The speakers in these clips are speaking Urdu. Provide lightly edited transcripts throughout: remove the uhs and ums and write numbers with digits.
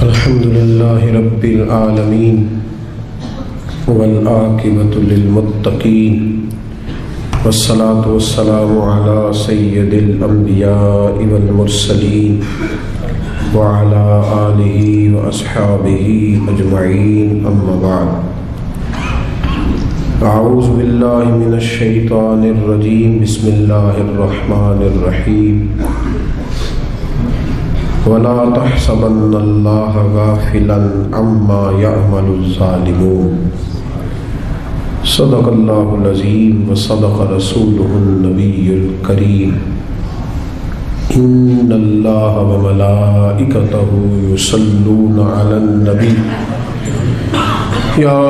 الحمد لله رب العالمين والعاقبة للمتقين والصلاة والسلام على سيد الأنبياء والمرسلين وعلى آله وأصحابه أجمعين أما بعد أعوذ بالله من الشيطان الرجيم بسم الله الرحمن الرحيم ولا تحسبن الله غافلا عما يعمل الظالمون صدق الله العظيم وصدق رسوله النبي الكريم إن الله وملائكته يصلون على النبي يا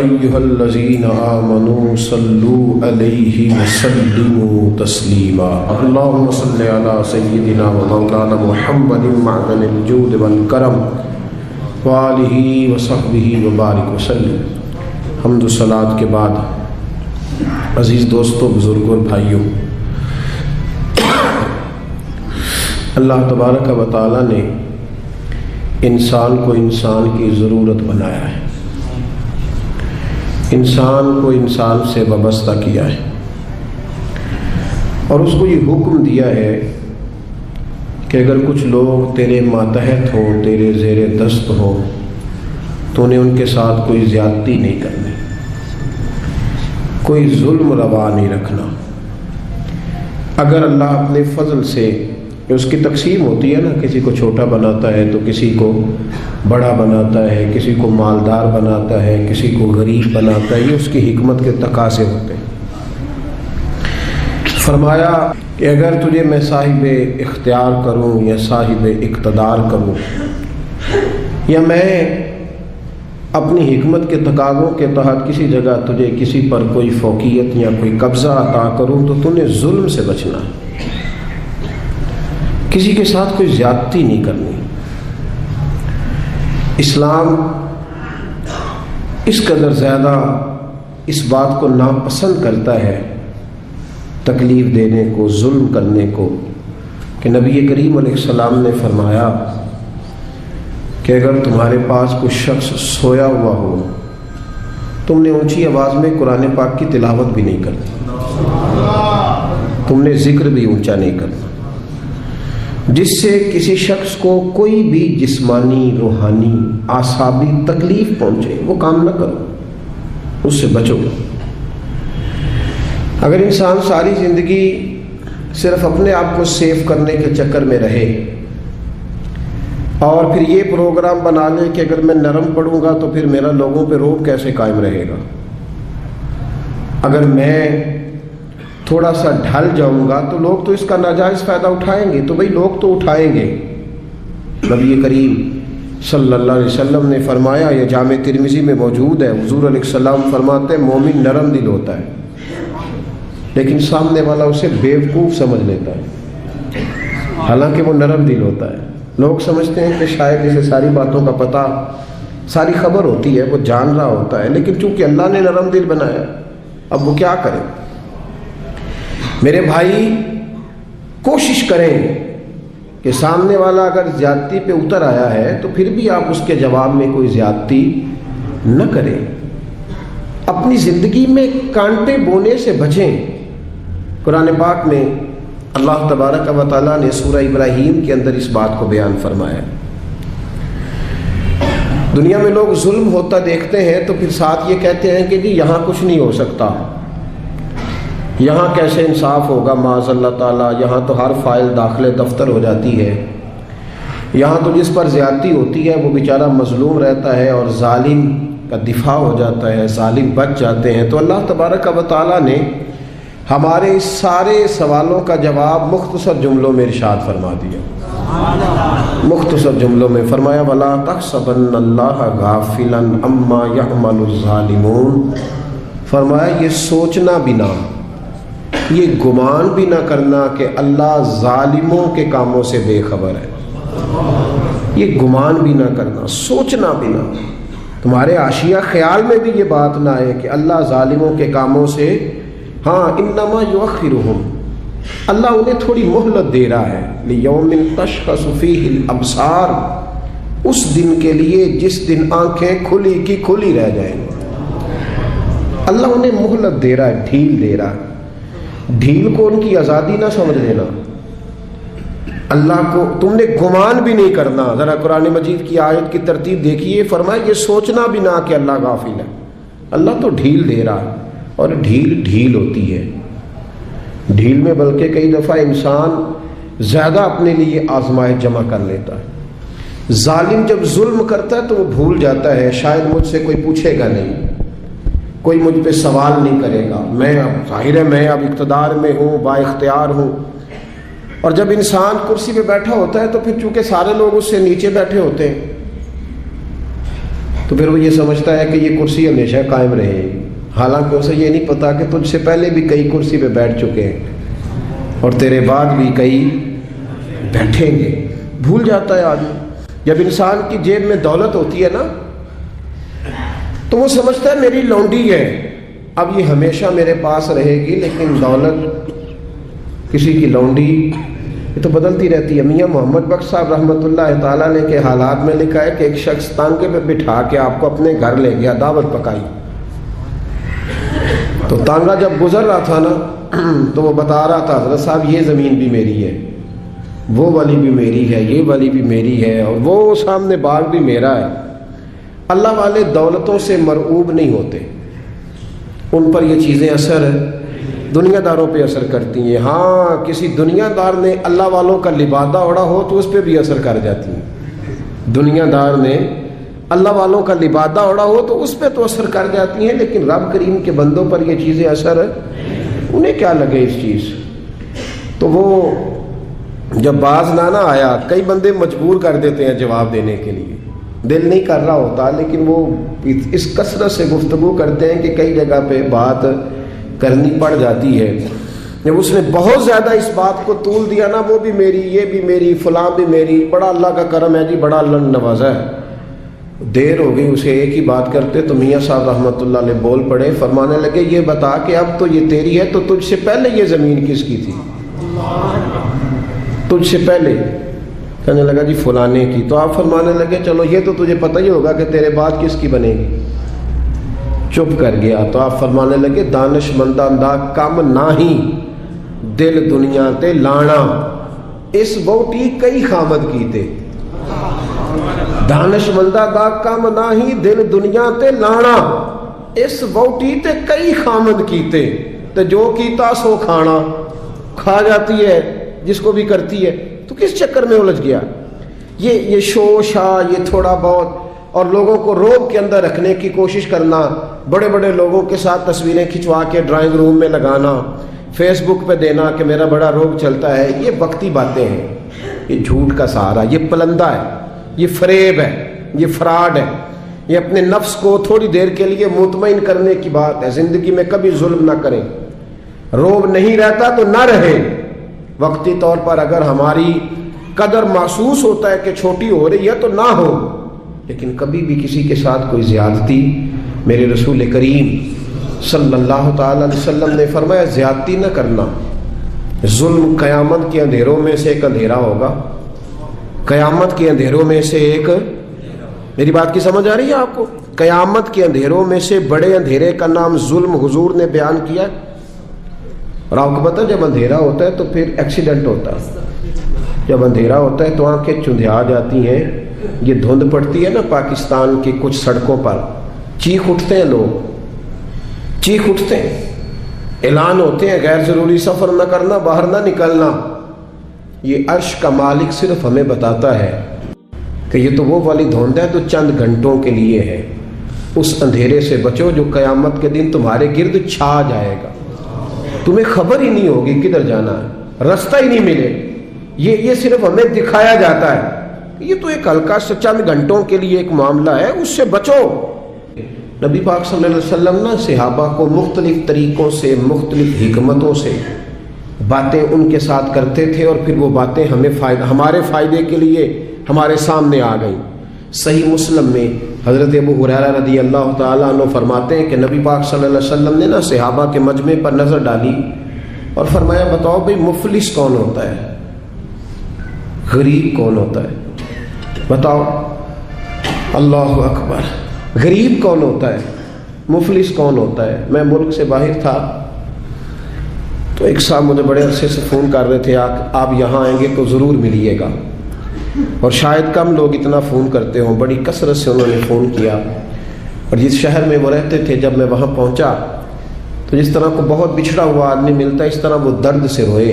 أيها الذين آمنوا صلوا عليه وسلموا تسليما اللهم صل على سيدنا ومولانا محمد معدن الجود والكرم وآلہ وصحبہ وبارک وسلم۔ حمد و صلات کے بعد عزیز دوستوں، بزرگوں اور بھائیوں، اللہ تبارک و تعالی نے انسان کو انسان کی ضرورت بنایا ہے، انسان کو انسان سے وابستہ کیا ہے اور اس کو یہ حکم دیا ہے کہ اگر کچھ لوگ تیرے ماتحت ہوں، تیرے زیر دست ہوں، تو انہیں ان کے ساتھ کوئی زیادتی نہیں کرنی، کوئی ظلم روا نہیں رکھنا۔ اگر اللہ اپنے فضل سے، اس کی تقسیم ہوتی ہے نا، کسی کو چھوٹا بناتا ہے تو کسی کو بڑا بناتا ہے، کسی کو مالدار بناتا ہے، کسی کو غریب بناتا ہے، یہ اس کی حکمت کے تقاضے ہوتے ہیں۔ فرمایا کہ اگر تجھے میں صاحب اختیار کروں یا صاحب اقتدار کروں، یا میں اپنی حکمت کے تقاضوں کے تحت کسی جگہ تجھے کسی پر کوئی فوقیت یا کوئی قبضہ عطا کروں، تو تُو نے ظلم سے بچنا ہے، کسی کے ساتھ کوئی زیادتی نہیں کرنی۔ اسلام اس قدر زیادہ اس بات کو ناپسند کرتا ہے، تکلیف دینے کو، ظلم کرنے کو، کہ نبی کریم علیہ السلام نے فرمایا کہ اگر تمہارے پاس کوئی شخص سویا ہوا ہو، تم نے اونچی آواز میں قرآن پاک کی تلاوت بھی نہیں کرنی، تم نے ذکر بھی اونچا نہیں کرنا، جس سے کسی شخص کو کوئی بھی جسمانی، روحانی، اعصابی تکلیف پہنچے، وہ کام نہ کرو، اس سے بچو۔ اگر انسان ساری زندگی صرف اپنے آپ کو سیف کرنے کے چکر میں رہے اور پھر یہ پروگرام بنا لے کہ اگر میں نرم پڑوں گا تو پھر میرا لوگوں پہ رعب کیسے قائم رہے گا، اگر میں تھوڑا سا ڈھل جاؤں گا تو لوگ تو اس کا ناجائز فائدہ اٹھائیں گے، تو بھئی لوگ تو اٹھائیں گے۔ نبی کریم صلی اللہ علیہ وسلم نے فرمایا، یہ جامع ترمذی میں موجود ہے، حضور علیہ السلام فرماتے ہیں مومن نرم دل ہوتا ہے، لیکن سامنے والا اسے بیوقوف سمجھ لیتا ہے، حالانکہ وہ نرم دل ہوتا ہے۔ لوگ سمجھتے ہیں کہ شاید اسے ساری باتوں کا پتہ، ساری خبر ہوتی ہے، وہ جان رہا ہوتا ہے، لیکن چونکہ اللہ نے نرم دل بنایا، اب وہ کیا کرے؟ میرے بھائی، کوشش کریں کہ سامنے والا اگر زیادتی پہ اتر آیا ہے تو پھر بھی آپ اس کے جواب میں کوئی زیادتی نہ کریں، اپنی زندگی میں کانٹے بونے سے بچیں۔ قرآن پاک میں اللہ تبارک و تعالیٰ نے سورہ ابراہیم کے اندر اس بات کو بیان فرمایا۔ دنیا میں لوگ ظلم ہوتا دیکھتے ہیں تو پھر ساتھ یہ کہتے ہیں کہ جی یہاں کچھ نہیں ہو سکتا، یہاں کیسے انصاف ہوگا، معاذ اللہ تعالیٰ، یہاں تو ہر فائل داخل دفتر ہو جاتی ہے، یہاں تو جس پر زیادتی ہوتی ہے وہ بیچارہ مظلوم رہتا ہے اور ظالم کا دفاع ہو جاتا ہے، ظالم بچ جاتے ہیں۔ تو اللہ تبارک و تعالیٰ نے ہمارے اس سارے سوالوں کا جواب مختصر جملوں میں ارشاد فرما دیا، مختصر جملوں میں فرمایا، وَلَا تَحْسَبَنَّ اللَّهَ غَافِلًا عَمَّا يَعْمَلُ الظَّالِمُونَ۔ فرمایا یہ سوچنا بھی نہ، یہ گمان بھی نہ کرنا کہ اللہ ظالموں کے کاموں سے بے خبر ہے، یہ گمان بھی نہ کرنا، سوچنا بھی نہ، تمہارے عاشیہ خیال میں بھی یہ بات نہ آئے کہ اللہ ظالموں کے کاموں سے، ہاں انما یؤخرہم، اللہ انہیں تھوڑی مہلت دے رہا ہے، لیوم تشخص فیہ الابصار، اس دن کے لیے جس دن آنکھیں کھلی کی کھلی رہ جائیں گی۔ اللہ انہیں مہلت دے رہا ہے، ڈھیل دے رہا ہے۔ ڈھیل کو ان کی آزادی نہ سمجھ لینا۔ اللہ کو تم نے گمان بھی نہیں کرنا۔ ذرا قرآن مجید کی آیت کی ترتیب دیکھیے، فرمایا یہ سوچنا بھی نہ کہ اللہ غافل ہے۔ اللہ تو ڈھیل دے رہا ہے، اور ڈھیل ڈھیل ہوتی ہے۔ ڈھیل میں بلکہ کئی دفعہ انسان زیادہ اپنے لیے آزمائش جمع کر لیتا ہے۔ ظالم جب ظلم کرتا ہے تو وہ بھول جاتا ہے شاید مجھ سے کوئی پوچھے گا نہیں، کوئی مجھ پہ سوال نہیں کرے گا، میں اب ظاہر ہے میں اب اقتدار میں ہوں، با اختیار ہوں۔ اور جب انسان کرسی پہ بیٹھا ہوتا ہے تو پھر چونکہ سارے لوگ اس سے نیچے بیٹھے ہوتے ہیں تو پھر وہ یہ سمجھتا ہے کہ یہ کرسی ہمیشہ قائم رہے، حالانکہ اسے یہ نہیں پتا کہ تجھ سے پہلے بھی کئی کرسی پہ بیٹھ چکے ہیں اور تیرے بعد بھی کئی بیٹھیں گے۔ بھول جاتا ہے آدمی۔ جب انسان کی جیب میں دولت ہوتی ہے نا تو وہ سمجھتا ہے میری لونڈی ہے، اب یہ ہمیشہ میرے پاس رہے گی، لیکن دولت کسی کی لونڈی یہ تو بدلتی رہتی ہے۔ میاں محمد بخش صاحب رحمۃ اللہ تعالیٰ نے کے حالات میں لکھا ہے کہ ایک شخص تانگے پہ بٹھا کے آپ کو اپنے گھر لے گیا، دعوت پکائی، تو تانگا جب گزر رہا تھا نا تو وہ بتا رہا تھا حضرت صاحب یہ زمین بھی میری ہے، وہ والی بھی میری ہے، یہ والی بھی میری ہے، اور وہ سامنے باغ بھی میرا ہے۔ اللہ والے دولتوں سے مرعوب نہیں ہوتے، ان پر یہ چیزیں اثر دنیا داروں پہ اثر کرتی ہیں۔ ہاں کسی دنیا دار نے اللہ والوں کا لبادہ اوڑا ہو تو اس پہ بھی اثر کر جاتی ہیں۔ دنیا دار نے اللہ والوں کا لبادہ اوڑا ہو تو اس پہ تو اثر کر جاتی ہیں، لیکن رب کریم کے بندوں پر یہ چیزیں اثر انہیں کیا لگے اس چیز۔ تو وہ جب باز نہ آیا، کئی بندے مجبور کر دیتے ہیں جواب دینے کے لیے، دل نہیں کر رہا ہوتا، لیکن وہ اس کثرت سے گفتگو کرتے ہیں کہ کئی جگہ پہ بات کرنی پڑ جاتی ہے۔ جب اس نے بہت زیادہ اس بات کو طول دیا نا، وہ بھی میری، یہ بھی میری، فلاں بھی میری، بڑا اللہ کا کرم ہے جی، بڑا اللہ نے نوازا ہے۔ دیر ہو گئی اسے ایک ہی بات کرتے تو میاں صاحب رحمۃ اللہ علیہ بول پڑے، فرمانے لگے یہ بتا کہ اب تو یہ تیری ہے تو تجھ سے پہلے یہ زمین کس کی تھی؟ تجھ سے پہلے؟ کہنے لگا جی فلانے کی۔ تو آپ فرمانے لگے چلو یہ تو تجھے پتہ ہی ہوگا کہ تیرے بعد کس کی بنے گی۔ چپ کر گیا۔ تو آپ فرمانے لگے دانش مندہ دا کم نہ ہی دل دنیا تے لانا، اس بوٹی کئی خامد کیتے۔ دانش مندہ دا کم نہ ہی دل دنیا تے لانا، اس بوٹی تے کئی خامد کیتے۔ تو جو کیتا سو کھانا، کھا جاتی ہے جس کو بھی کرتی ہے، تو کس چکر میں الجھ گیا؟ یہ شوشا، یہ تھوڑا بہت، اور لوگوں کو روب کے اندر رکھنے کی کوشش کرنا، بڑے بڑے لوگوں کے ساتھ تصویریں کھنچوا کے ڈرائنگ روم میں لگانا، فیس بک پہ دینا کہ میرا بڑا روب چلتا ہے، یہ وقتی باتیں ہیں، یہ جھوٹ کا سہارا، یہ پلندہ ہے، یہ فریب ہے، یہ فراڈ ہے، یہ اپنے نفس کو تھوڑی دیر کے لیے مطمئن کرنے کی بات ہے۔ زندگی میں کبھی ظلم نہ کریں، روب نہیں رہتا تو نہ رہے۔ وقتی طور پر اگر ہماری قدر محسوس ہوتا ہے کہ چھوٹی ہو رہی ہے تو نہ ہو، لیکن کبھی بھی کسی کے ساتھ کوئی زیادتی، میرے رسول کریم صلی اللہ تعالی علیہ وسلم نے فرمایا زیادتی نہ کرنا۔ ظلم قیامت کے اندھیروں میں سے ایک اندھیرا ہوگا، قیامت کے اندھیروں میں سے ایک، میری بات کی سمجھ آ رہی ہے آپ کو؟ قیامت کے اندھیروں میں سے بڑے اندھیرے کا نام ظلم حضور نے بیان کیا۔ اور آپ کو پتہ جب اندھیرا ہوتا ہے تو پھر ایکسیڈنٹ ہوتا ہے، جب اندھیرا ہوتا ہے تو آنکھیں چندھیا جاتی ہیں، یہ دھند پڑتی ہے نا پاکستان کی کچھ سڑکوں پر، چیخ اٹھتے ہیں لوگ، چیخ اٹھتے ہیں، اعلان ہوتے ہیں غیر ضروری سفر نہ کرنا، باہر نہ نکلنا۔ یہ عرش کا مالک صرف ہمیں بتاتا ہے کہ یہ تو وہ والی دھند ہے تو چند گھنٹوں کے لیے ہے، اس اندھیرے سے بچو جو قیامت کے دن تمہارے گرد چھا جائے گا، تمہیں خبر ہی نہیں ہوگی کدھر جانا ہے، رستہ ہی نہیں ملے۔ یہ صرف ہمیں دکھایا جاتا ہے، یہ تو ایک ہلکا سے چند گھنٹوں کے لیے ایک معاملہ ہے، اس سے بچو۔ نبی پاک صلی اللہ علیہ وسلم نے صحابہ کو مختلف طریقوں سے، مختلف حکمتوں سے باتیں ان کے ساتھ کرتے تھے، اور پھر وہ باتیں ہمارے فائدے کے لیے ہمارے سامنے آ گئیں۔ صحیح مسلم میں حضرت ابو ہریرہ رضی اللہ تعالیٰ عنہ فرماتے ہیں کہ نبی پاک صلی اللہ علیہ وسلم نے نا صحابہ کے مجمع پر نظر ڈالی اور فرمایا بتاؤ بھئی مفلس کون ہوتا ہے، غریب کون ہوتا ہے، بتاؤ۔ اللہ اکبر. غریب کون ہوتا ہے, مفلس کون ہوتا ہے؟ میں ملک سے باہر تھا تو ایک صاحب مجھے بڑے عرصے سے فون کر رہے تھے آپ یہاں آئیں گے تو ضرور ملیے گا, اور شاید کم لوگ اتنا فون کرتے ہوں. بڑی کثرت سے انہوں نے فون کیا, اور جس شہر میں وہ رہتے تھے جب میں وہاں پہنچا تو جس طرح کو بہت بچھڑا ہوا آدمی ملتا ہے اس طرح وہ درد سے روئے.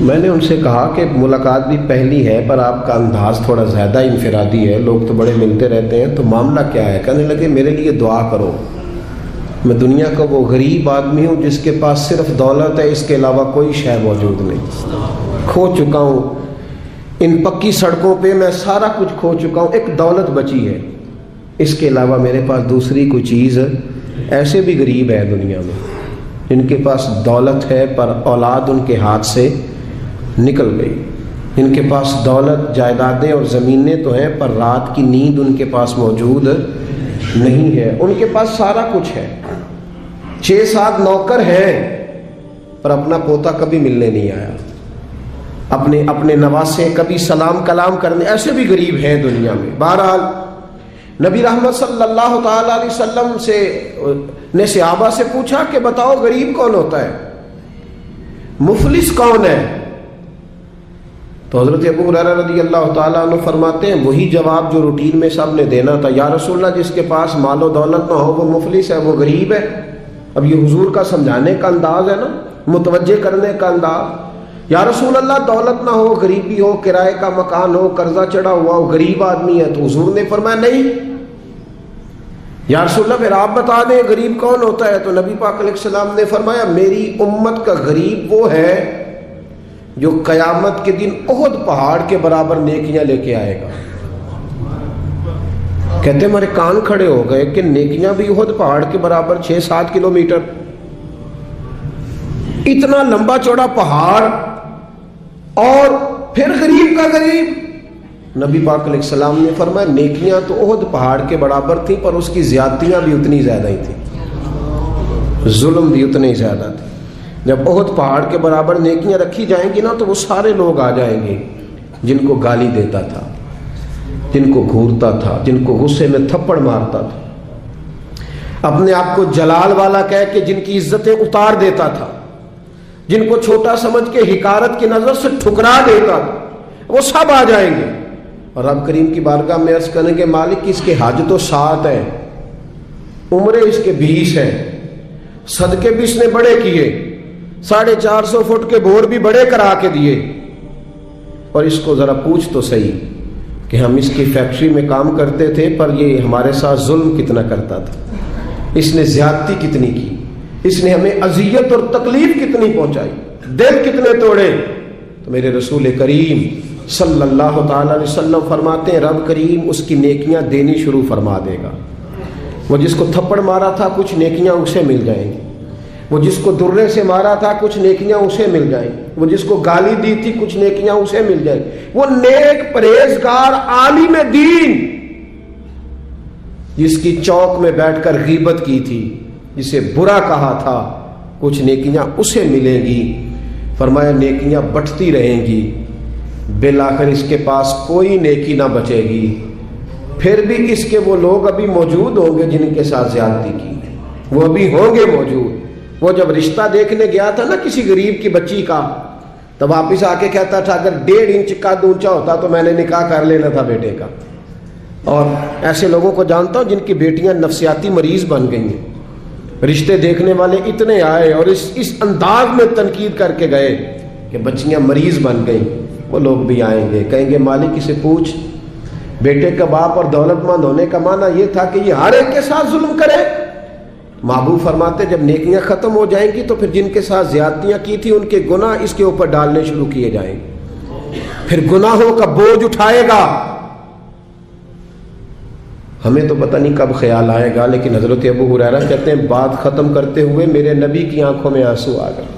میں نے ان سے کہا کہ ملاقات بھی پہلی ہے پر آپ کا انداز تھوڑا زیادہ انفرادی ہے, لوگ تو بڑے ملتے رہتے ہیں, تو معاملہ کیا ہے؟ کہنے لگے میرے لیے دعا کرو, میں دنیا کا وہ غریب آدمی ہوں جس کے پاس صرف دولت ہے, اس کے علاوہ کوئی شے موجود نہیں. کھو چکا ہوں ان پکی سڑکوں پہ, میں سارا کچھ کھو چکا ہوں, ایک دولت بچی ہے, اس کے علاوہ میرے پاس دوسری کوئی چیز. ایسے بھی غریب ہے دنیا میں جن کے پاس دولت ہے پر اولاد ان کے ہاتھ سے نکل گئی, جن کے پاس دولت جائیدادیں اور زمینیں تو ہیں پر رات کی نیند ان کے پاس موجود نہیں ہے. ان کے پاس سارا کچھ ہے, 6-7 نوکر ہیں پر اپنا پوتا کبھی ملنے نہیں آیا, اپنے نواسے کبھی سلام کلام کرنے. ایسے بھی غریب ہیں دنیا میں. بہرحال نبی رحمت صلی اللہ تعالی علیہ وسلم نے صحابہ سے پوچھا کہ بتاؤ غریب کون ہوتا ہے, مفلس کون ہے؟ تو حضرت ابو ہریرہ رضی اللہ تعالیٰ عنہ فرماتے ہیں وہی جواب جو روٹین میں سب نے دینا تھا, یا رسول اللہ جس کے پاس مال و دولت نہ ہو وہ مفلس ہے, وہ غریب ہے. اب یہ حضور کا سمجھانے کا انداز ہے نا, متوجہ کرنے کا انداز. یا رسول اللہ دولت نہ ہو, غریبی ہو, کرائے کا مکان ہو, قرضہ چڑھا ہوا ہو, غریب آدمی ہے, تو حضور نے فرمایا نہیں. یا رسول اللہ پھر آپ بتا دیں غریب کون ہوتا ہے؟ تو نبی پاک علیہ السلام نے فرمایا میری امت کا غریب وہ ہے جو قیامت کے دن احد پہاڑ کے برابر نیکیاں لے کے آئے گا. کہتے ہمارے کان کھڑے ہو گئے کہ نیکیاں بھی احد پہاڑ کے برابر 6-7 کلومیٹر, اتنا لمبا چوڑا پہاڑ, اور پھر غریب کا غریب. نبی پاک علیہ السلام نے فرمایا نیکیاں تو احد پہاڑ کے برابر تھیں پر اس کی زیادتیاں بھی اتنی زیادہ ہی تھیں, ظلم بھی اتنے ہی زیادہ تھے. جب احد پہاڑ کے برابر نیکیاں رکھی جائیں گی نا تو وہ سارے لوگ آ جائیں گے جن کو گالی دیتا تھا, جن کو گھورتا تھا, جن کو غصے میں تھپڑ مارتا تھا, اپنے آپ کو جلال والا کہہ کے جن کی عزتیں اتار دیتا تھا, جن کو چھوٹا سمجھ کے حقارت کی نظر سے ٹھکرا دیتا تھا, وہ سب آ جائیں گے. اور رب کریم کی بارگاہ میں عرض کریں گے مالک اس کے حج تو 7 ہیں, عمرے اس کے 20 ہیں, صدقے بھی اس نے بڑے کیے, 450 فٹ کے بور بھی بڑے کرا کے دیے, اور اس کو ذرا پوچھ تو صحیح کہ ہم اس کی فیکٹری میں کام کرتے تھے پر یہ ہمارے ساتھ ظلم کتنا کرتا تھا, اس نے زیادتی کتنی کی, اس نے ہمیں اذیت اور تکلیف کتنی پہنچائی, دل کتنے توڑے. تو میرے رسول کریم صلی اللہ تعالی علیہ وسلم فرماتے ہیں رب کریم اس کی نیکیاں دینی شروع فرما دے گا. وہ جس کو تھپڑ مارا تھا کچھ نیکیاں اسے مل جائیں گی, وہ جس کو درے سے مارا تھا کچھ نیکیاں اسے مل جائیں گی, وہ جس کو گالی دی تھی کچھ نیکیاں اسے مل جائیں گی. وہ نیک پرہیزگار عالم دین جس کی چوک میں بیٹھ کر غیبت کی تھی, جسے برا کہا تھا, کچھ نیکیاں اسے ملیں گی. فرمایا نیکیاں بٹتی رہیں گی, بالآخر اس کے پاس کوئی نیکی نہ بچے گی. پھر بھی اس کے وہ لوگ ابھی موجود ہوں گے جن کے ساتھ زیادتی کی, وہ ابھی ہوں گے موجود. وہ جب رشتہ دیکھنے گیا تھا نا کسی غریب کی بچی کا, تو واپس آ کے کہتا تھا اگر 1.5 انچ قد اونچا ہوتا تو میں نے نکاح کر لینا تھا بیٹے کا. اور ایسے لوگوں کو جانتا ہوں جن کی بیٹیاں نفسیاتی مریض بن گئی ہیں. رشتے دیکھنے والے اتنے آئے اور اس انداز میں تنقید کر کے گئے کہ بچیاں مریض بن گئیں. وہ لوگ بھی آئیں گے کہیں گے مالک اسے پوچھ, بیٹے کا باپ اور دولت مند ہونے کا معنی یہ تھا کہ یہ ہر ایک کے ساتھ ظلم کرے. محبوب فرماتے جب نیکیاں ختم ہو جائیں گی تو پھر جن کے ساتھ زیادتیاں کی تھی ان کے گناہ اس کے اوپر ڈالنے شروع کیے جائیں گے, پھر گناہوں کا بوجھ اٹھائے گا. ہمیں تو پتہ نہیں کب خیال آئے گا, لیکن حضرت ابو ہریرہ کہتے ہیں بات ختم کرتے ہوئے میرے نبی کی آنکھوں میں آنسو آ گئے,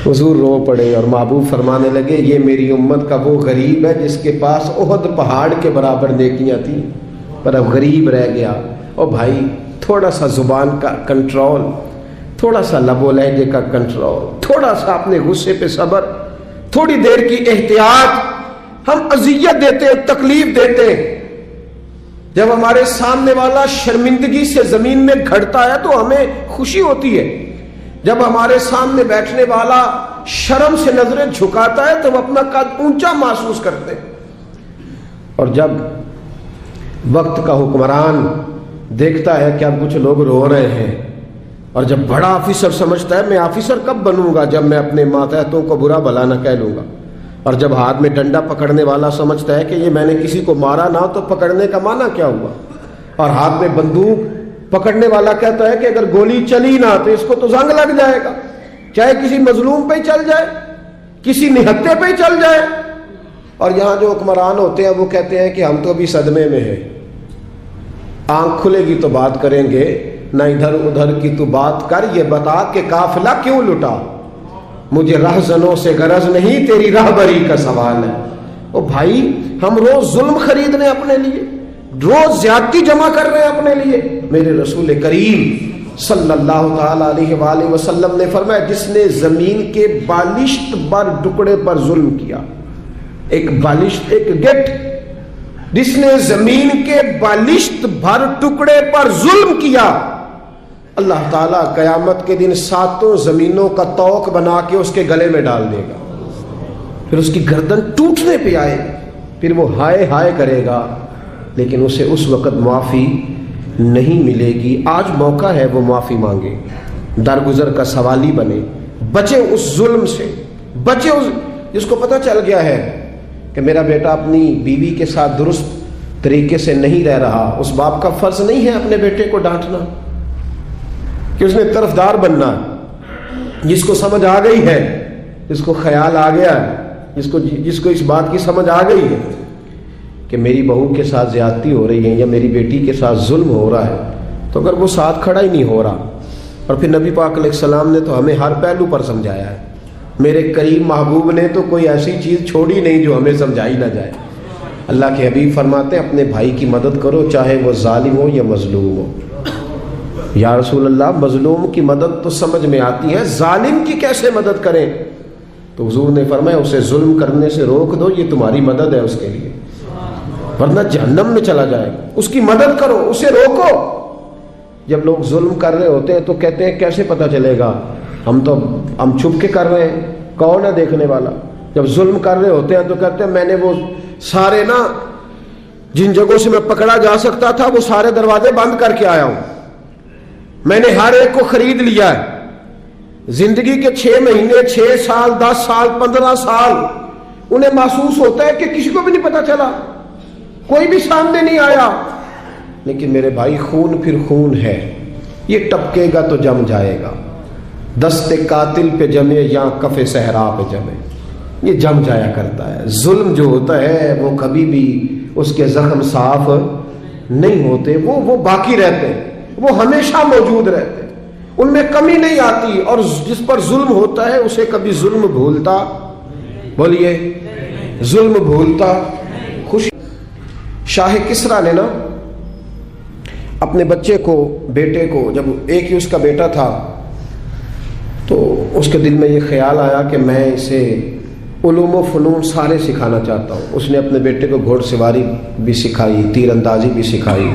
حضور رو پڑے اور محبوب فرمانے لگے یہ میری امت کا وہ غریب ہے جس کے پاس احد پہاڑ کے برابر نیکیاں تھیں پر اب غریب رہ گیا. اور بھائی تھوڑا سا زبان کا کنٹرول, تھوڑا سا لب و لہجے کا کنٹرول, تھوڑا سا اپنے غصے پہ صبر, تھوڑی دیر کی احتیاط. ہم اذیت دیتے ہیں، تکلیف دیتے ہیں۔ جب ہمارے سامنے والا شرمندگی سے زمین میں گھڑتا ہے تو ہمیں خوشی ہوتی ہے، جب ہمارے سامنے بیٹھنے والا شرم سے نظریں جھکاتا ہے تو ہم اپنا قد اونچا محسوس کرتے ہیں۔ اور جب وقت کا حکمران دیکھتا ہے کہ اب کچھ لوگ رو رہے ہیں، اور جب بڑا آفیسر سمجھتا ہے میں آفیسر کب بنوں گا جب میں اپنے ماتحتوں کو برا بھلا نہ کہہ لوں گا، اور جب ہاتھ میں ڈنڈا پکڑنے والا سمجھتا ہے کہ یہ میں نے کسی کو مارا نہ تو پکڑنے کا معنی کیا ہوا، اور ہاتھ میں بندوق پکڑنے والا کہتا ہے کہ اگر گولی چلی نہ تو اس کو تو زنگ لگ جائے گا، چاہے کسی مظلوم پہ ہی چل جائے، کسی نہتے پہ ہی چل جائے۔ اور یہاں جو حکمران ہوتے ہیں وہ کہتے ہیں کہ ہم تو ابھی صدمے میں ہیں، آنکھ کھلے گی تو بات کریں گے، نہ ادھر ادھر کی تو بات کر، یہ بتا کہ قافلہ کیوں لٹا، مجھے رہزنوں سے غرض نہیں تیری راہبری کا سوال ہے۔ او بھائی، ہم روز ظلم خرید رہے ہیں اپنے لیے، روز زیادتی جمع کر رہے ہیں اپنے لیے۔ میرے رسول کریم صلی اللہ تعالی علیہ وآلہ وسلم نے فرمایا جس نے زمین کے بالشت بر ٹکڑے پر ظلم کیا، ایک بالشت، ایک گٹ، جس نے زمین کے بالشت بھر ٹکڑے پر ظلم کیا، اللہ تعالیٰ قیامت کے دن 7 زمینوں کا توق بنا کے اس کے گلے میں ڈال دے گا، پھر اس کی گردن ٹوٹنے پہ آئے، پھر وہ ہائے ہائے کرے گا، لیکن اسے اس وقت معافی نہیں ملے گی۔ آج موقع ہے وہ معافی مانگے، درگزر کا سوالی بنے، بچے اس ظلم سے، بچے اس جس کو پتہ چل گیا ہے کہ میرا بیٹا اپنی بیوی کے ساتھ درست طریقے سے نہیں رہ رہا، اس باپ کا فرض نہیں ہے اپنے بیٹے کو ڈانٹنا کہ اس نے طرفدار بننا۔ جس کو سمجھ آ گئی ہے، جس کو خیال آ گیا ہے، جس کو اس بات کی سمجھ آ گئی ہے کہ میری بہو کے ساتھ زیادتی ہو رہی ہے یا میری بیٹی کے ساتھ ظلم ہو رہا ہے، تو اگر وہ ساتھ کھڑا ہی نہیں ہو رہا، اور پھر نبی پاک علیہ السلام نے تو ہمیں ہر پہلو پر سمجھایا ہے، میرے کریم محبوب نے تو کوئی ایسی چیز چھوڑی نہیں جو ہمیں سمجھائی نہ جائے۔ اللہ کے حبیب فرماتے ہیں اپنے بھائی کی مدد کرو چاہے وہ ظالم ہو یا مظلوم ہو۔ یا رسول اللہ، مظلوم کی مدد تو سمجھ میں آتی ہے، ظالم کی کیسے مدد کریں؟ تو حضور نے فرمایا اسے ظلم کرنے سے روک دو، یہ تمہاری مدد ہے اس کے لیے، ورنہ جہنم میں چلا جائے گا۔ اس کی مدد کرو، اسے روکو۔ جب لوگ ظلم کر رہے ہوتے ہیں تو کہتے ہیں کیسے پتہ چلے گا، ہم چھپ کے کر رہے ہیں، کون ہے دیکھنے والا؟ جب ظلم کر رہے ہوتے ہیں تو کہتے ہیں میں نے وہ سارے جن جگہوں سے میں پکڑا جا سکتا تھا وہ سارے دروازے بند کر کے آیا ہوں، میں نے ہر ایک کو خرید لیا ہے۔ زندگی کے 6 مہینے، 6 سال، 10 سال، 15 سال انہیں محسوس ہوتا ہے کہ کسی کو بھی نہیں پتا چلا، کوئی بھی سامنے نہیں آیا، لیکن میرے بھائی خون پھر خون ہے، یہ ٹپکے گا تو جم جائے گا، دست قاتل پہ جمے یا کف صحرا پہ جمے، یہ جم جایا کرتا ہے۔ ظلم جو ہوتا ہے وہ کبھی بھی اس کے زخم صاف نہیں ہوتے، وہ باقی رہتے ہیں، وہ ہمیشہ موجود رہتے ہیں، ان میں کمی نہیں آتی، اور جس پر ظلم ہوتا ہے اسے کبھی ظلم بھولتا، بولیے ظلم بھولتا خوشی۔ شاہ کسریٰ نے اپنے بچے کو، بیٹے کو، جب ایک ہی اس کا بیٹا تھا تو اس کے دل میں یہ خیال آیا کہ میں اسے علوم و فنون سارے سکھانا چاہتا ہوں۔ اس نے اپنے بیٹے کو گھوڑ سواری بھی سکھائی، تیر اندازی بھی سکھائی،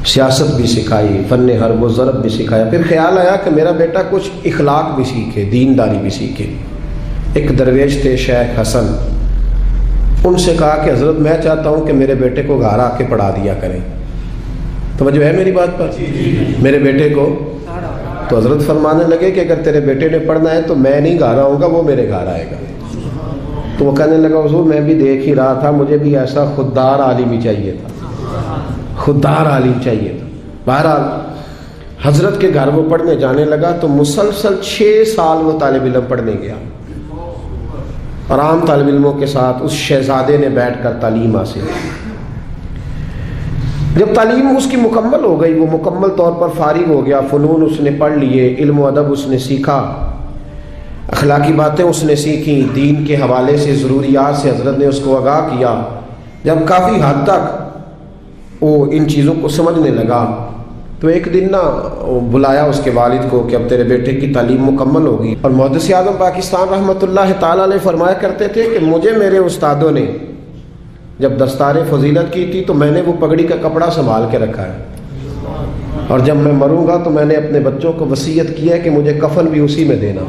سیاست بھی سکھائی، فن حرب و ضرب بھی سکھایا۔ پھر خیال آیا کہ میرا بیٹا کچھ اخلاق بھی سیکھے، دینداری بھی سیکھے۔ ایک درویش تھے شیخ حسن، ان سے کہا کہ حضرت میں چاہتا ہوں کہ میرے بیٹے کو گھر آ کے پڑھا دیا کریں۔ توجہ ہے میری بات پر؟ میرے بیٹے کو تو حضرت فرمانے لگے کہ اگر تیرے بیٹے نے پڑھنا ہے تو میں نہیں گھر آؤں گا، وہ میرے گھر آئے گا۔ تو وہ کہنے لگا حضور میں بھی دیکھ ہی رہا تھا، مجھے بھی ایسا خوددار عالم ہی چاہیے تھا، خوددار عالم چاہیے تھا۔ بہرحال حضرت کے گھر وہ پڑھنے جانے لگا تو مسلسل 6 سال وہ طالب علم پڑھنے گیا، اور عام طالب علموں کے ساتھ اس شہزادے نے بیٹھ کر تعلیم حاصل کی۔ جب تعلیم اس کی مکمل ہو گئی، وہ مکمل طور پر فارغ ہو گیا، فنون اس نے پڑھ لیے، علم و ادب اس نے سیکھا، اخلاقی باتیں اس نے سیکھی، دین کے حوالے سے ضروریات سے حضرت نے اس کو آگاہ کیا۔ جب کافی حد تک وہ ان چیزوں کو سمجھنے لگا تو ایک دن نا بلایا اس کے والد کو کہ اب تیرے بیٹے کی تعلیم مکمل ہوگی. اور محدث اعظم پاکستان رحمۃ اللہ تعالیٰ علیہ فرمایا کرتے تھے کہ مجھے میرے استادوں نے جب دستار فضیلت کی تھی تو میں نے وہ پگڑی کا کپڑا سنبھال کے رکھا ہے, اور جب میں مروں گا تو میں نے اپنے بچوں کو وصیت کی ہے کہ مجھے کفن بھی اسی میں دینا,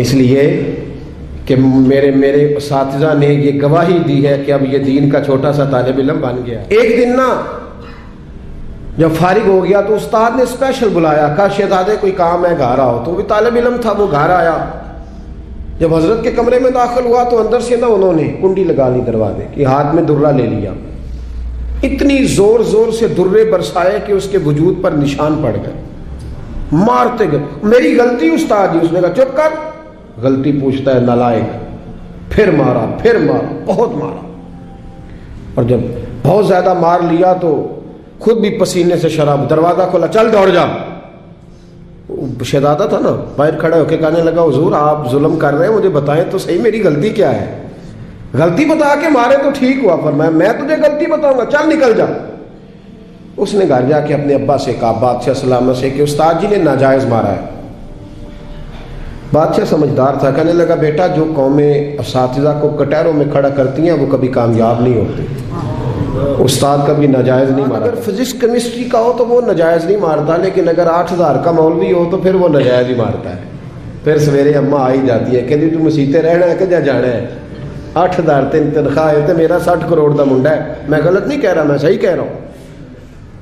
اس لیے کہ میرے اساتذہ نے یہ گواہی دی ہے کہ اب یہ دین کا چھوٹا سا طالب علم بن گیا. ایک دن نا جب فارغ ہو گیا تو استاد نے اسپیشل بلایا, کہا شہزادے کوئی کام ہے گھر آؤ. تو وہ بھی طالب علم تھا, وہ گھر آیا. جب حضرت کے کمرے میں داخل ہوا تو اندر سے نا انہوں نے کنڈی لگا لی دروازے کی, ہاتھ میں درہ لے لیا, اتنی زور زور سے درے برسائے کہ اس کے وجود پر نشان پڑ گئے, مارتے گئے. میری غلطی استاد جی. اس نے کہا چپ کر, غلطی پوچھتا ہے نالائق. پھر مارا, بہت مارا, اور جب بہت زیادہ مار لیا تو خود بھی پسینے سے شراب, دروازہ کھولا, چل دوڑ جا. شہزادہ تھا نا, باہر کھڑے ہو کے کہنے لگا حضور آپ ظلم کر رہے ہیں, مجھے بتائیں تو صحیح میری غلطی کیا ہے. غلطی بتا کے مارے تو ٹھیک ہوا, فرمایا میں تجھے غلطی بتاؤں گا, چل نکل جا. اس نے گھر جا کے اپنے ابا سے کہا بادشاہ سلامت سے کہ استاد جی نے ناجائز مارا ہے. بادشاہ سمجھدار تھا, کہنے لگا بیٹا جو قومیں اساتذہ کو کٹہروں میں کھڑا کرتی ہیں وہ کبھی کامیاب نہیں ہوتی. استاد کبھی ناجائز نہیں مارا. اگر فزکس کیمسٹری کا ہو تو وہ ناجائز نہیں مارتا, لیکن اگر 8000 کا مولوی ہو تو پھر وہ ناجائز ہی مارتا ہے. پھر سویرے اماں آئی جاتی ہے, کہتی تم مسیتے رہنا ہے کہ جا جانا ہے, 8000 تنخواہ ہے تو میرا 60 کروڑ کا منڈا ہے. میں غلط نہیں کہہ رہا, میں صحیح کہہ رہا ہوں.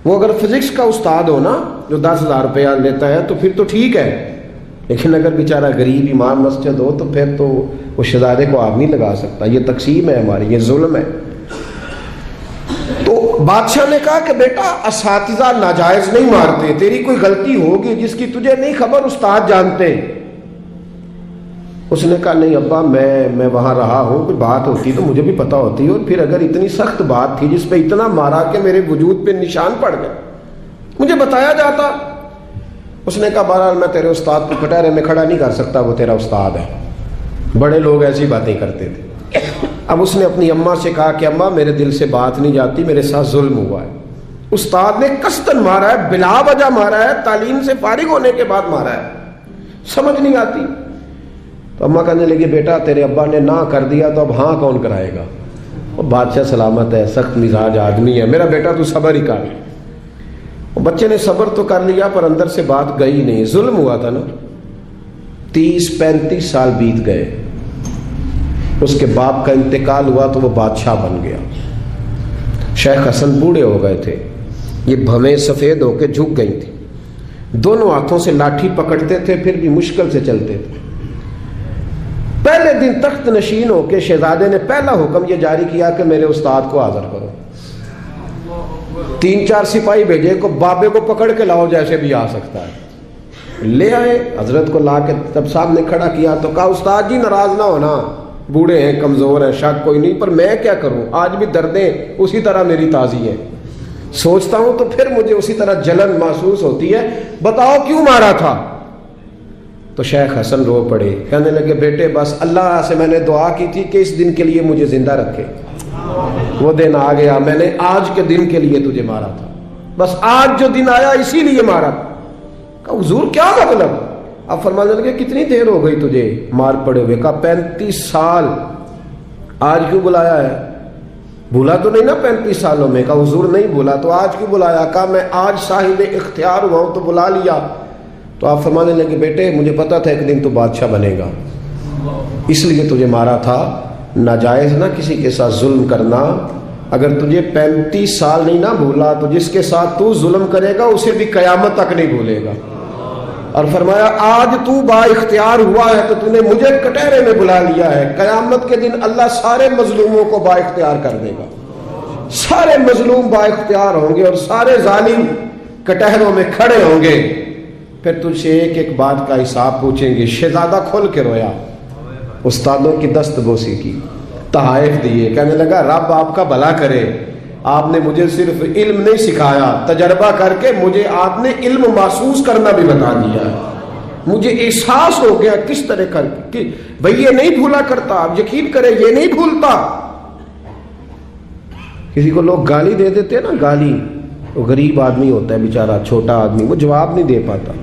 وہ اگر فزکس کا استاد ہو نا جو 10,000 روپیہ لیتا ہے تو پھر تو ٹھیک ہے, لیکن اگر بیچارہ غریب امام مسجد ہو تو پھر تو وہ شہزادے کو آگ نہیں لگا سکتا. یہ تقسیم ہے ہماری, یہ ظلم ہے. تو بادشاہ نے کہا کہ بیٹا اساتذہ ناجائز نہیں مارتے, تیری کوئی غلطی ہوگی جس کی تجھے نہیں خبر, استاد جانتے. اس نے کہا نہیں ابا میں وہاں رہا ہوں, کوئی بات ہوتی تو مجھے بھی پتا ہوتی, اور پھر اگر اتنی سخت بات تھی جس پہ اتنا مارا کہ میرے وجود پہ نشان پڑ گئے, مجھے بتایا جاتا. اس نے کہا بہرحال میں تیرے استاد کو کٹہرے میں کھڑا نہیں کر سکتا, وہ تیرا استاد ہے. بڑے لوگ ایسی باتیں کرتے تھے. اب اس نے اپنی اماں سے کہا کہ اماں میرے دل سے بات نہیں جاتی, میرے ساتھ ظلم ہوا ہے. استاد نے قصدن مارا ہے, بلا وجہ مارا ہے, تعلیم سے فارغ ہونے کے بعد مارا ہے, سمجھ نہیں آتی. تو اماں کہنے لگی بیٹا تیرے ابا نے نہ کر دیا تو اب ہاں کون کرائے گا. اور بادشاہ سلامت ہے, سخت مزاج آدمی ہے, میرا بیٹا تو صبر ہی کر. بچے نے صبر تو کر لیا پر اندر سے بات گئی نہیں. ظلم ہوا تھا نا, 30-35 سال بیت گئے. اس کے باپ کا انتقال ہوا تو وہ بادشاہ بن گیا. شیخ حسن بوڑھے ہو گئے تھے, یہ بھویں سفید ہو کے جھک گئی تھی, دونوں ہاتھوں سے لاٹھی پکڑتے تھے پھر بھی مشکل سے چلتے تھے. پہلے دن تخت نشین ہو کے شہزادے نے پہلا حکم یہ جاری کیا کہ میرے استاد کو حاضر کرو. 3-4 سپاہی بھیجے کو بابے کو پکڑ کے لاؤ جیسے بھی آ سکتا ہے. لے آئے, حضرت کو لا کے جب صاحب نے کھڑا کیا تو کہا استاد جی ناراض نہ ہونا, بوڑھے ہیں کمزور ہیں شک کوئی نہیں, پر میں کیا کروں, آج بھی دردیں اسی طرح میری تازی ہیں, سوچتا ہوں تو پھر مجھے اسی طرح جلن محسوس ہوتی ہے, بتاؤ کیوں مارا تھا. تو شیخ حسن رو پڑے, کہنے لگے بیٹے بس اللہ سے میں نے دعا کی تھی کہ اس دن کے لیے مجھے زندہ رکھے, وہ دن آ گیا, میں نے آج کے دن کے لیے تجھے مارا تھا, بس آج جو دن آیا اسی لیے مارا. کہا حضور کیا مطلب. اب فرمانے لگے کتنی دیر ہو گئی تجھے مار پڑے ہوئے. کہا 35 سال. آج کیوں بلایا ہے, بھولا تو نہیں نا 35 سالوں میں. کہا حضور نہیں بھولا, تو آج کیوں بلایا. کہا میں آج صاحب اختیار ہوا ہوں تو بلا لیا. تو آپ فرمانے لگے بیٹے مجھے پتا تھا ایک دن تو بادشاہ بنے گا, اس لیے تجھے مارا تھا. ناجائز نہ کسی کے ساتھ ظلم کرنا. اگر تجھے 35 سال نہیں نہ بھولا تو جس کے ساتھ تو ظلم کرے گا اسے بھی قیامت تک نہیں بھولے گا. اور فرمایا آج تو با اختیار ہوا ہے تو تو نے مجھے کٹہرے میں بلا لیا ہے, قیامت کے دن اللہ سارے مظلوموں کو با اختیار کر دے گا. سارے مظلوم با اختیار ہوں گے اور سارے ظالم کٹہروں میں کھڑے ہوں گے. پھر تجھ سے ایک ایک بات کا حساب پوچھیں گے. شہزادہ کھل کے رویا, استادوں کی دست بوسی کی, تحائف دیے, کہنے لگا رب آپ کا بھلا کرے, آپ نے مجھے صرف علم نہیں سکھایا, تجربہ کر کے مجھے آپ نے علم محسوس کرنا بھی بتا دیا. مجھے احساس ہو گیا کس طرح کر کہ بھئی یہ نہیں بھولا کرتا. آپ یقین کریں یہ نہیں بھولتا. کسی کو لوگ گالی دے دیتے ہیں نا, گالی وہ غریب آدمی ہوتا ہے بیچارہ، چھوٹا آدمی، وہ جواب نہیں دے پاتا.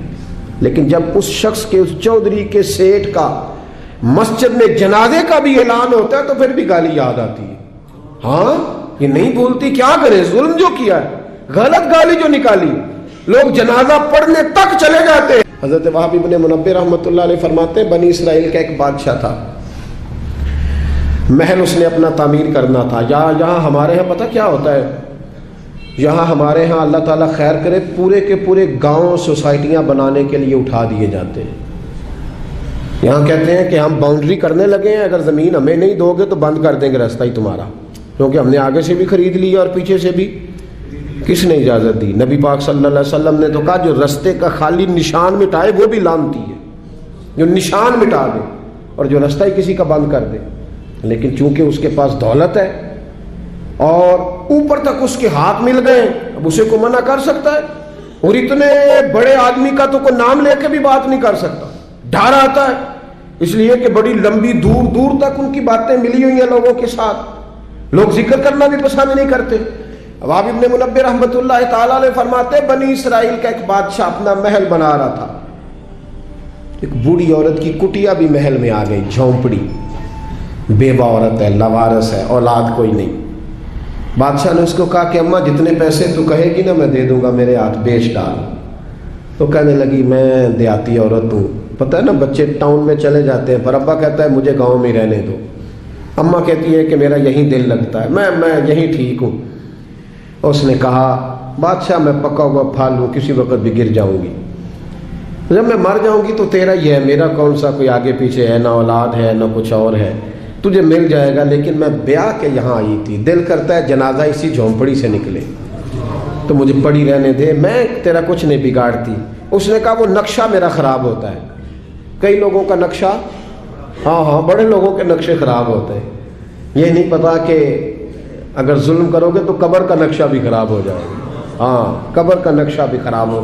لیکن جب اس شخص کے، اس چودھری کے، سیٹ کا مسجد میں جنازے کا بھی اعلان ہوتا ہے تو پھر بھی گالی یاد آتی ہے. ہاں یہ نہیں بھولتی، کیا کرے، ظلم جو کیا ہے، غلط گالی جو نکالی، لوگ جنازہ پڑھنے تک چلے جاتے ہیں. حضرت وہب ابن منبہ رحمۃ اللہ علیہ فرماتے ہیں بنی اسرائیل کا ایک بادشاہ تھا، محل اس نے اپنا تعمیر کرنا تھا. یہاں ہمارے ہاں پتہ کیا ہوتا ہے، یہاں ہمارے ہاں اللہ تعالیٰ خیر کرے پورے کے پورے گاؤں سوسائٹیاں بنانے کے لیے اٹھا دیے جاتے ہیں. یہاں کہتے ہیں کہ ہم باؤنڈری کرنے لگے ہیں، اگر زمین ہمیں نہیں دو گے تو بند کر دیں گے راستہ ہی تمہارا، کیونکہ ہم نے آگے سے بھی خرید لیا اور پیچھے سے بھی. کس نے اجازت دی؟ نبی پاک صلی اللہ علیہ وسلم نے تو کہا جو رستے کا خالی نشان مٹائے وہ بھی لعنتی ہے، جو نشان مٹا دے اور جو رستہ ہی کسی کا بند کر دے. لیکن چونکہ اس کے پاس دولت ہے اور اوپر تک اس کے ہاتھ مل گئے، اب اسے کو منع کر سکتا ہے؟ اور اتنے بڑے آدمی کا تو کوئی نام لے کے بھی بات نہیں کر سکتا، ڈر آتا ہے، اس لیے کہ بڑی لمبی دور دور تک ان کی باتیں ملی ہوئی ہیں لوگوں کے ساتھ، لوگ ذکر کرنا بھی پسند نہیں کرتے. وہب ابن منبہ رحمۃ اللہ تعالیٰ علیہ فرماتے بنی اسرائیل کا ایک بادشاہ اپنا محل بنا رہا تھا، ایک بوڑھی عورت کی کٹیا بھی محل میں آ گئی، جھونپڑی، بیوہ عورت ہے، لاوارث ہے، اولاد کوئی نہیں. بادشاہ نے اس کو کہا کہ اماں جتنے پیسے تو کہے گی نا میں دے دوں گا، میرے ہاتھ بیچ ڈال. تو کہنے لگی میں دیہاتی عورت ہوں، پتہ ہے نا بچے ٹاؤن میں چلے جاتے ہیں پر ابا کہتا ہے مجھے گاؤں میں رہنے دو، اماں کہتی ہے کہ میرا یہیں دل لگتا ہے، میں یہیں ٹھیک ہوں. اس نے کہا بادشاہ میں پکا ہوا پھل ہوں، کسی وقت بھی گر جاؤں گی، جب میں مر جاؤں گی تو تیرا یہ ہے، میرا کون سا کوئی آگے پیچھے ہے، نہ اولاد ہے نہ کچھ اور ہے، تجھے مل جائے گا. لیکن میں بیاہ کے یہاں آئی تھی، دل کرتا ہے جنازہ اسی جھونپڑی سے نکلے تو مجھے پڑی رہنے دے، میں تیرا کچھ نہیں بگاڑتی. اس نے کہا وہ نقشہ میرا خراب ہوتا ہے. کئی لوگوں کا نقشہ، ہاں بڑے لوگوں کے نقشے خراب ہوتے ہیں، یہ نہیں پتا کہ اگر ظلم کرو گے تو قبر کا نقشہ بھی خراب ہو جائے گا. ہاں قبر کا نقشہ بھی خراب ہو،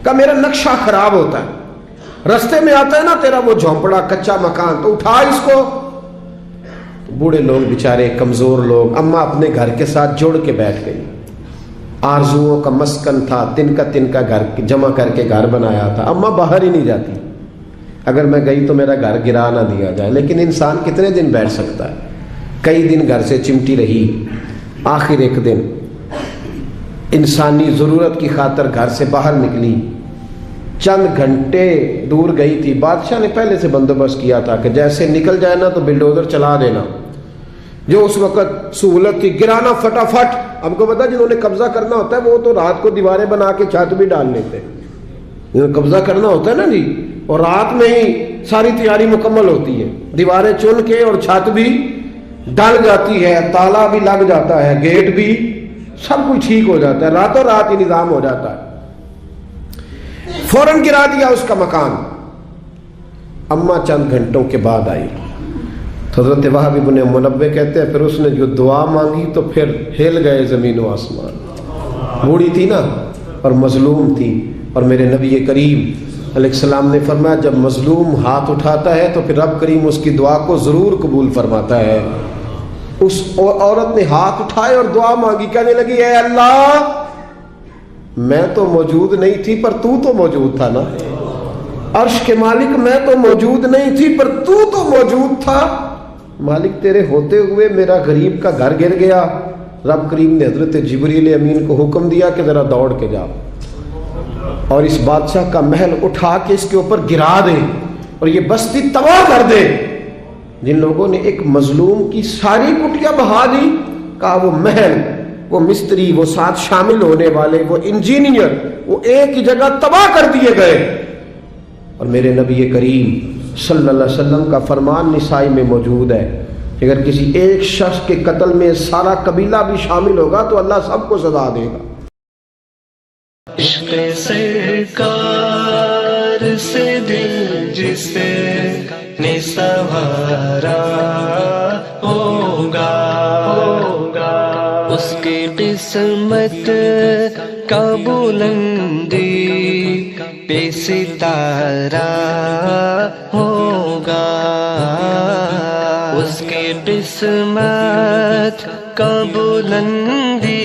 کہ میرا نقشہ خراب ہوتا ہے، رستے میں آتا ہے نا تیرا وہ جھونپڑا کچا مکان تو اٹھا اس کو. بوڑھے لوگ بیچارے، کمزور لوگ، اماں اپنے گھر کے ساتھ جوڑ کے بیٹھ گئی. آرزوؤں کا مسکن تھا، تن کا گھر جمع کر کے گھر بنایا تھا. اماں باہر ہی نہیں جاتی، اگر میں گئی تو میرا گھر گرا نہ دیا جائے. لیکن انسان کتنے دن بیٹھ سکتا ہے؟ کئی دن گھر سے چمٹی رہی، آخر ایک دن انسانی ضرورت کی خاطر گھر سے باہر نکلی، چند گھنٹے دور گئی تھی. بادشاہ نے پہلے سے بندوبست کیا تھا کہ جیسے نکل جائے نا تو بلڈوزر چلا دینا، جو اس وقت سہولت تھی، گرانا فٹافٹ. ہم کو پتا جنہوں نے قبضہ کرنا ہوتا ہے وہ تو رات کو دیواریں بنا کے چھت بھی ڈال لیتے ہیں. جنہوں قبضہ کرنا ہوتا ہے نا جی، اور رات میں ہی ساری تیاری مکمل ہوتی ہے، دیواریں چن کے اور چھت بھی ڈل جاتی ہے، تالا بھی لگ جاتا ہے، گیٹ بھی، سب کچھ ٹھیک ہو جاتا ہے، راتوں رات ہی نظام ہو جاتا ہے. فوراً گرا دیا اس کا مکان. اماں چند گھنٹوں کے بعد آئی. حضرت وہب ابن منبہ کہتے ہیں پھر اس نے جو دعا مانگی تو پھر ہل گئے زمین و آسمان. بوڑھی تھی نا اور مظلوم تھی، اور میرے نبی کریم علیہ السلام نے فرمایا جب مظلوم ہاتھ اٹھاتا ہے تو پھر رب کریم اس کی دعا کو ضرور قبول فرماتا ہے. اس عورت نے ہاتھ اٹھائے اور دعا مانگی، کہنے لگی اے اللہ میں تو موجود نہیں تھی پر تو موجود تھا نا، عرش کے مالک میں تو موجود نہیں تھی پر تو موجود تھا. مالک تیرے ہوتے ہوئے میرا غریب کا گھر گر گیا. رب کریم نے حضرت جبریل امین کو حکم دیا کہ ذرا دوڑ کے جاؤ اور اس بادشاہ کا محل اٹھا کے اس کے اوپر گرا دے اور یہ بستی تباہ کر دے. جن لوگوں نے ایک مظلوم کی ساری کٹیاں بہا دی، کہا وہ محل، وہ مستری، وہ ساتھ شامل ہونے والے، وہ انجینئر، وہ ایک ہی جگہ تباہ کر دیے گئے. اور میرے نبی کریم صلی اللہ علیہ وسلم کا فرمان نسائی میں موجود ہے کہ اگر کسی ایک شخص کے قتل میں سارا قبیلہ بھی شامل ہوگا تو اللہ سب کو سزا دے گا. عشق سرکار سے دل جس نے سنوارا ہوگا اس کی قسمت کا بلندی پہ ستارہ ہوگا، اس کی قسمت کا بلندی